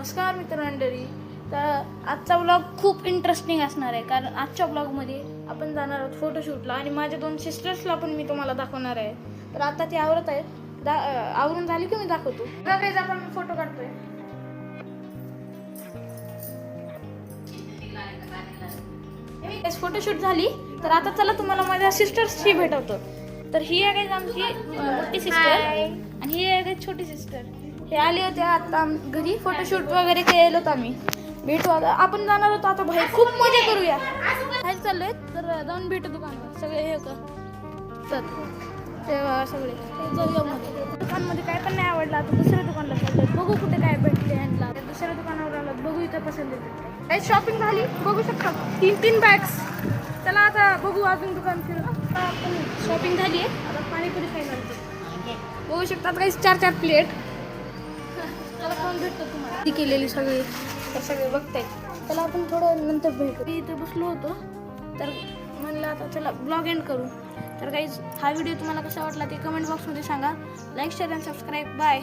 नमस्कार मित्रमंडळी. तर आजचा व्लॉग खूप इंटरेस्टिंग असणार आहे, कारण आजच्या व्लॉगमध्ये आपण जाणार आहोत फोटोशूटला आणि माझ्या 2 सिस्टर्सला पण मी तुम्हाला दाखवणार आहे. तर आता ती आवरत आहेत, आवरून झाली की मी दाखवतो. गाईज आपण फोटो काढतोय. फोटोशूट झाली. तर आता चला तुम्हाला माझ्या सिस्टर्सशी भेटवतो. तर ही आहे गाईज आमची मोठी सिस्टर आणि ही आहे गाईज छोटी सिस्टर. हे आले होते आता घरी, फोटोशूट वगैरे केलं होतं आम्ही. भेटू आता, आपण जाणार होतो आता बाहेर, खूप मजा करूया. बाहेर चाललोय तर जाऊन भेटू दुकानावर. सगळे हे का तर तेव्हा सगळे जाऊया मध्ये. दुकानमध्ये काय पण नाही आवडलं, आता दुसऱ्या दुकानाला चाललोय. बघू कुठे काय भेटले ह्यांना. दुसऱ्या दुकानावर आलो, बघू इथं पसंत येते. काही शॉपिंग झाली बघू शकता, 3 बॅग्स. चला आता बघू अजून दुकान फिरून. आपण शॉपिंग झाली आहे, आता पाणीपुरी खायला बघू शकतात काही 4 प्लेट. त्याला कोण भेटतो तुम्हाला ती केलेली सगळी, तर सगळे बघताय. त्याला आपण थोडं नंतर भेटू. मी इथे बसलो होतो तर म्हणलं आता चला ब्लॉग एंड करू. तर काही हा व्हिडिओ तुम्हाला कसा वाटला ते कमेंट बॉक्समध्ये सांगा. लाईक शेअर आणि सबस्क्राईब. बाय.